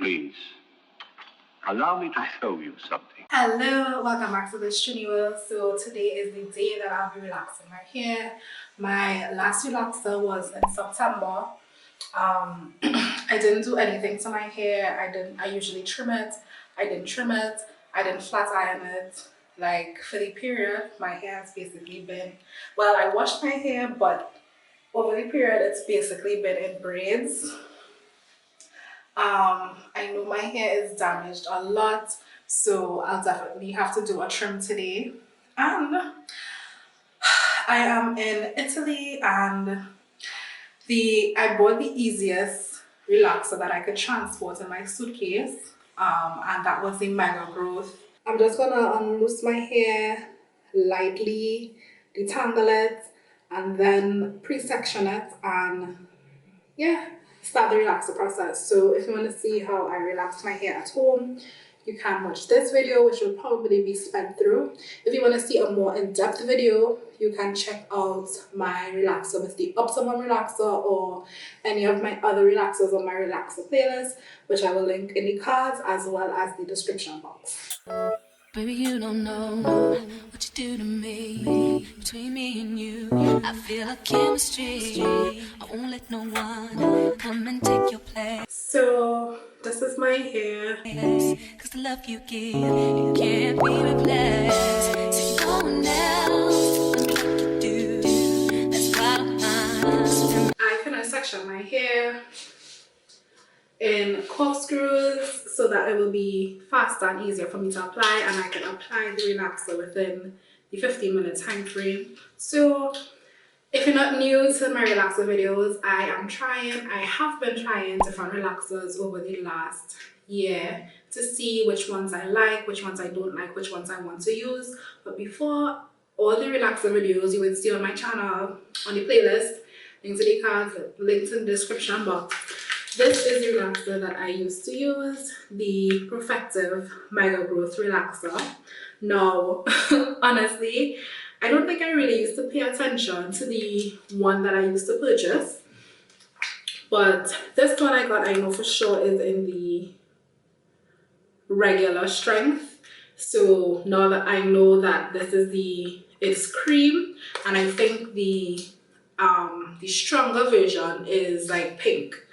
Please, allow me to show you something. Hello, welcome back to this Trini world. So today is the day that I'll be relaxing my hair. My last relaxer was in September. I didn't do anything to my hair. I usually trim it. I didn't trim it. I didn't flat iron it. Like for the period, my hair has basically been, well, I washed my hair, but over the period, it's basically been in braids. I know my hair is damaged a lot, so I'll definitely have to do a trim today. And I am in Italy, and I bought the easiest relaxer that I could transport in my suitcase, and that was the Mega Growth. I'm just gonna unloose my hair lightly, detangle it, and then pre-section it, and yeah, start the relaxer process. So if you want to see how I relax my hair at home, you can watch this video, which will probably be sped through. If you want to see a more in-depth video, you can check out my relaxer with the Optimum relaxer or any of my other relaxers on my relaxer playlist, which I will link in the cards as well as the description box. Baby, you don't know what you do to me. Between me and you, I feel a chemistry. I won't let no one come and take your place. So this is my hair. Cause the love you give, it can't be replaced. So no one else can do what you do. That's why I finished section my hair in corkscrews so that it will be faster and easier for me to apply, and I can apply the relaxer within the 15-minute time frame. So if you're not new to my relaxer videos, I have been trying different relaxers over the last year to see which ones I like, which ones I don't like, which ones I want to use. But before all the relaxer videos you would see on my channel, on the playlist, links to the cards, links in the description box. This is the relaxer that I used to use, the Profective Mega Growth Relaxer. Now, honestly, I don't think I really used to pay attention to the one that I used to purchase. But this one I got, I know for sure is in the regular strength. So now that I know that this is it's cream, and I think the stronger version is like pink.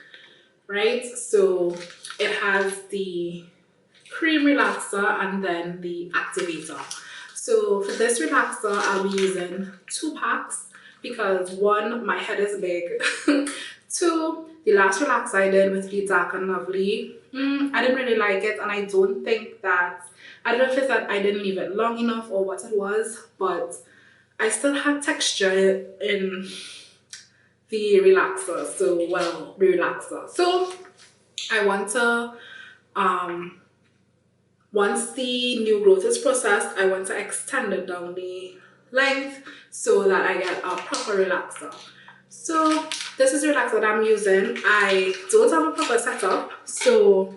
Right, so it has the cream relaxer and then the activator. So for this relaxer, I'll be using 2 packs because 1, my head is big. 2, the last relaxer I did with the Dark and Lovely, I didn't really like it, and I don't think that, I don't know if it's that I didn't leave it long enough or what it was, but I still had texture in the relaxer, the relaxer. So I want to, once the new growth is processed, I want to extend it down the length so that I get a proper relaxer. So this is the relaxer that I'm using. I don't have a proper setup, so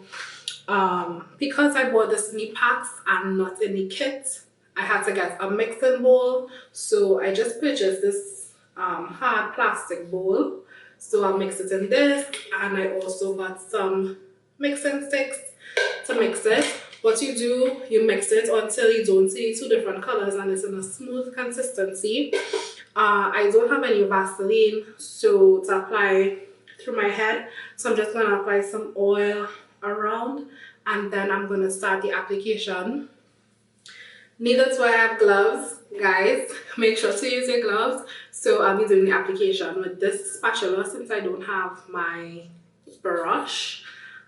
because I bought this in the packs and not in the kit, I had to get a mixing bowl. So I just purchased this hard plastic bowl, so I'll mix it in this, and I also got some mixing sticks to mix it. What you do, you mix it until you don't see 2 different colors and it's in a smooth consistency. I don't have any Vaseline to apply through my head, so I'm just going to apply some oil around, and then I'm going to start the application. Neither do I have gloves, guys. Make sure to use your gloves. So I'll be doing the application with this spatula since I don't have my brush,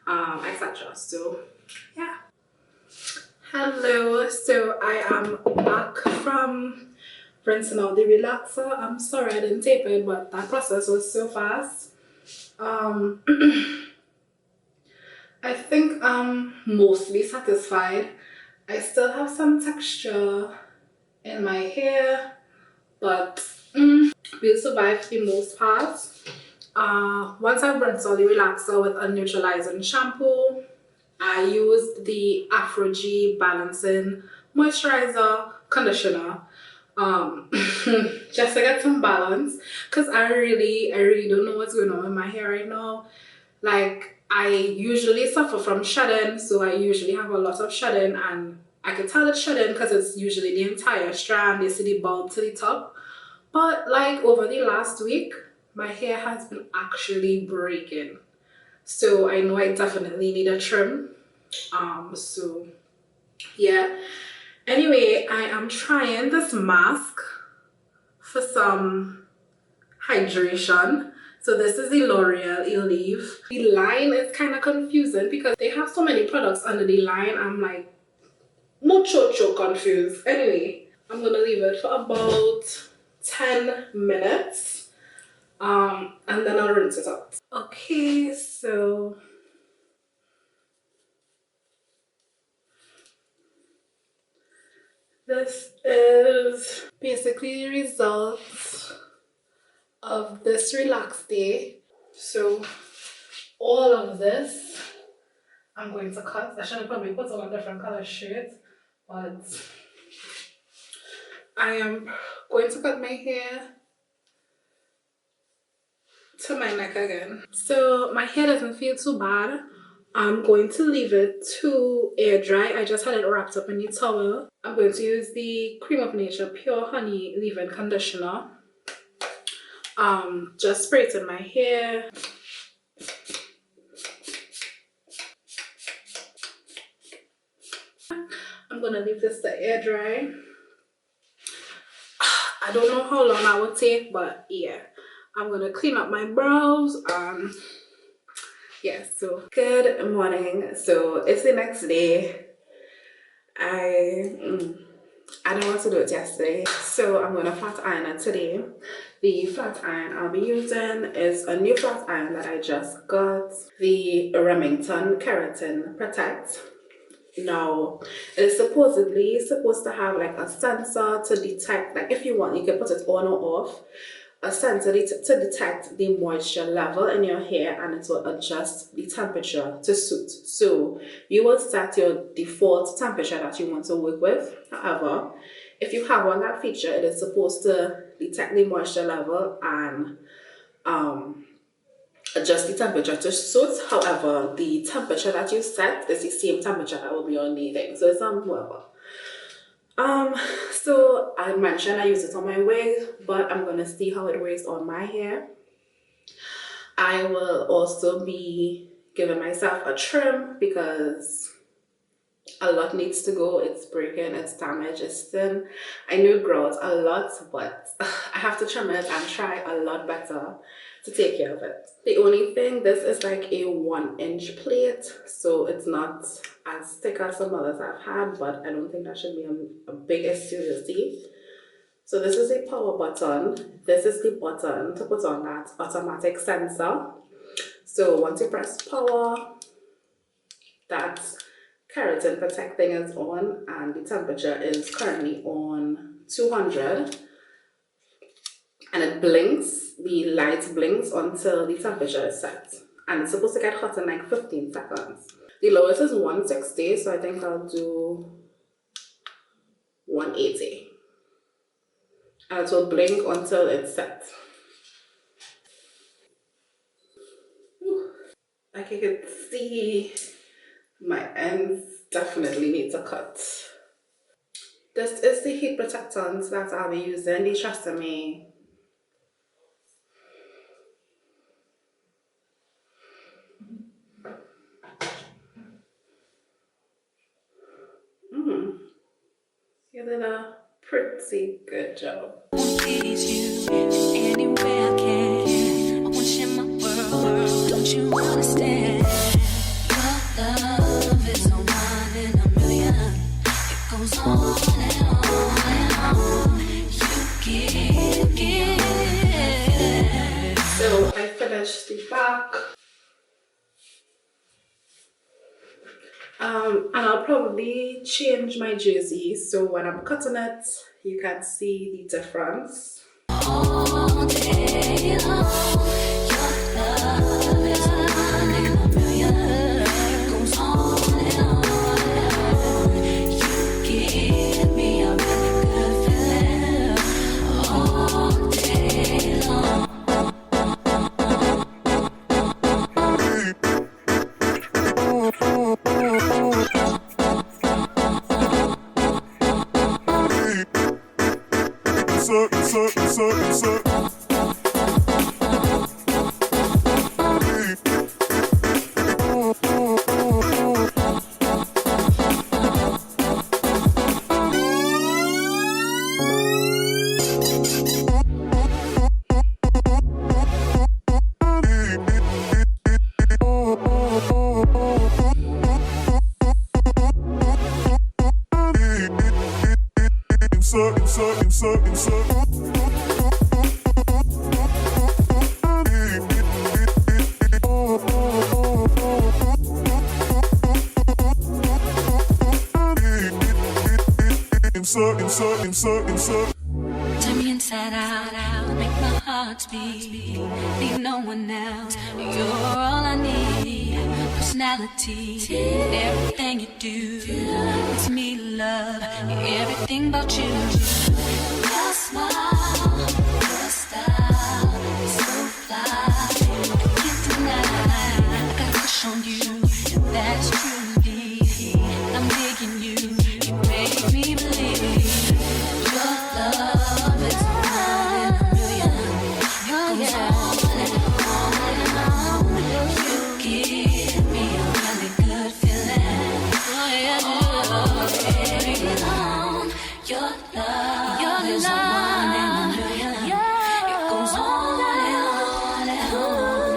etc. So yeah. Hello. So I am back from rinsing out the relaxer. I'm sorry I didn't tape it, but that process was so fast. I think I'm mostly satisfied. I still have some texture in my hair, but we'll survive the most part. Once I've rinsed all the relaxer with a neutralizing shampoo, I used the Afro-G Balancing Moisturizer Conditioner just to get some balance, because I really don't know what's going on with my hair right now. Like, I usually suffer from shedding, so I usually have a lot of shedding, and I can tell it's shedding because it's usually the entire strand. You see the bulb to the top. But like over the last week, my hair has been actually breaking. So I know I definitely need a trim. So yeah. Anyway, I am trying this mask for some hydration. So this is the L'Oreal Eleve. The line is kind of confusing because they have so many products under the line. I'm like mucho confused. Anyway, I'm gonna leave it for about 10 minutes. And then I'll rinse it out. Okay, so this is basically the results of this relaxed day. So all of this I'm going to cut. I should have probably put on a different color shirt, but I am going to cut my hair to my neck again. So my hair doesn't feel too bad. I'm going to leave it to air dry. I just had it wrapped up in the towel. I'm going to use the Crème of Nature Pure Honey Leave-In Conditioner. Just spray it in my hair. I'm gonna leave this to air dry. I don't know how long that would take, but yeah, I'm gonna clean up my brows. Yeah, so good morning. So it's the next day. I didn't want to do it yesterday, so I'm gonna flat iron it today. The flat iron I'll be using is a new flat iron that I just got, the Remington Keratin Protect. Now, it's supposedly supposed to have like a sensor to detect, like if you want, you can put it on or off, a sensor to detect the moisture level in your hair, and it will adjust the temperature to suit. So you will set your default temperature that you want to work with. However, if you have on that feature, it is supposed to detect the moisture level and adjust the temperature to suit. However, the temperature that you set is the same temperature that will be on the thing. So it's whatever. So I mentioned I use it on my wig, but I'm gonna see how it weighs on my hair. I will also be giving myself a trim because a lot needs to go. It's breaking, it's damaged, it's thin. I know it grows a lot, but I have to trim it and try a lot better to take care of it. The only thing, this is like a 1-inch plate, so it's not as thick as some others I've had, but I don't think that should be a big issue to see. So this is a power button. This is the button to put on that automatic sensor. So once you press power, that Keratin Protect thing is on, and the temperature is currently on 200. And it blinks, the light blinks until the temperature is set. And it's supposed to get hot in like 15 seconds. The lowest is 160, so I think I'll do 180. And it will blink until it's set. Like you can see, my ends definitely need to cut. This is the heat protectant that I'll be using, the Trini. You did a pretty good job. I want to please you any way I can. I want to share my world. Don't you understand? Your love is a one in a million. It goes on and on and on. You give. So I finished the back. And I'll probably change my jersey, so when I'm cutting it, you can see the difference. All day long, your love is one in a million. It goes on and on and on. You give me a really good feeling all day long. Turn me inside out, make my heart beat. Need no one else, you're all I need. Personality, everything you do makes me love everything about you. Your smile, your style is so fly. I can't deny, I got a crush on you, and that's true. I'm digging you, you make me believe. Your love is one in a million. It goes on and on and on. You give me a really good feeling. Oh yeah, your love is one in a million. It goes on and on.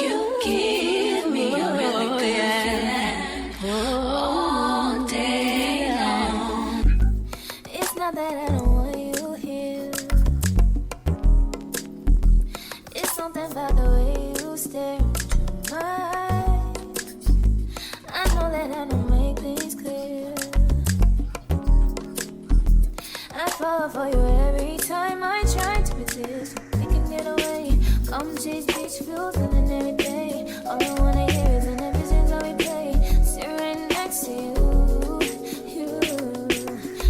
You give me a really good feeling all day long. It's not that I don't want you here. It's something about the way you stare into my eyes. I know that I don't make things clear. I fall for you every time I try to resist. We can get away. Come chase beach views and every day. All I wanna hear is an ever since I we play. Sit right next to you.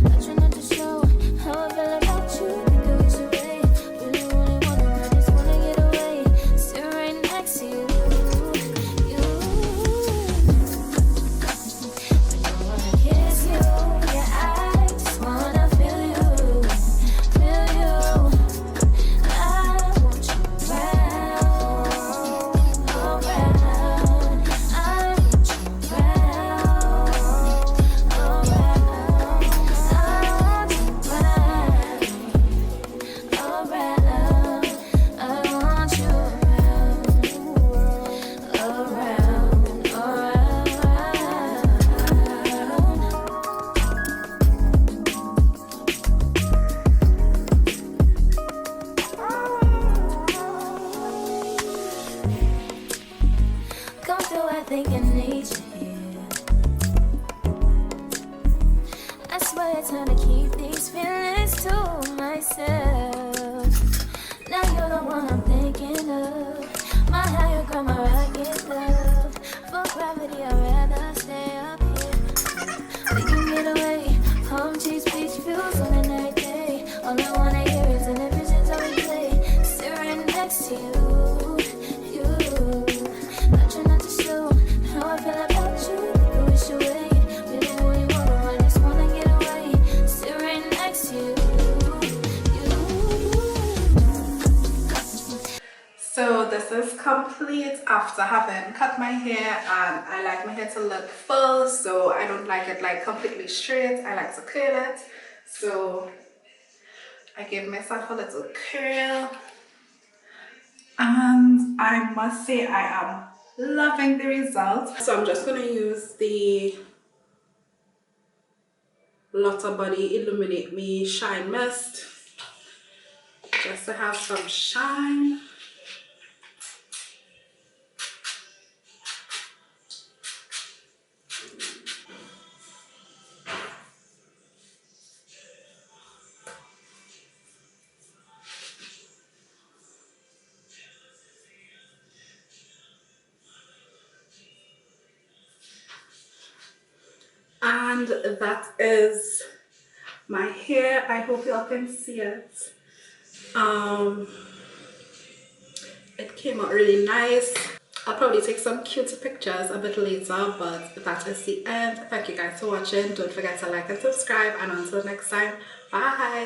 I try not to show how I feel about you. Think we should wait. Really wanna, I just wanna get away. Sit right next to you. I don't wanna kiss you. Yeah, I just wanna feel you. Feel you. I want you around, around. I want you around, around. I want you around, around. I want you around, come through, I think I need you here. I swear it's hard to keep these feelings to myself. Now you're the one I'm thinking of. My higher ground, my rocket love. For gravity, I'd rather stay up here. We can get away. Palm trees, beach views on a night day. All I wanna hear is an ever since I we play. Sit right next to you. I try not to show how I feel about you. Think I wish away. Really wanna, I just wanna get away. Sit right next to you. So this is complete after having cut my hair, and I like my hair to look full, so I don't like it like completely straight. I like to curl it, so I gave myself a little curl, and I must say I am loving the result. So I'm just going to use the Lotta Body Illuminate Me Shine Mist just to have some shine. And that is my hair. I hope y'all can see it. It came out really nice. I'll probably take some cute pictures a bit later, but that is the end. Thank you guys for watching. Don't forget to like and subscribe, and until next time, bye.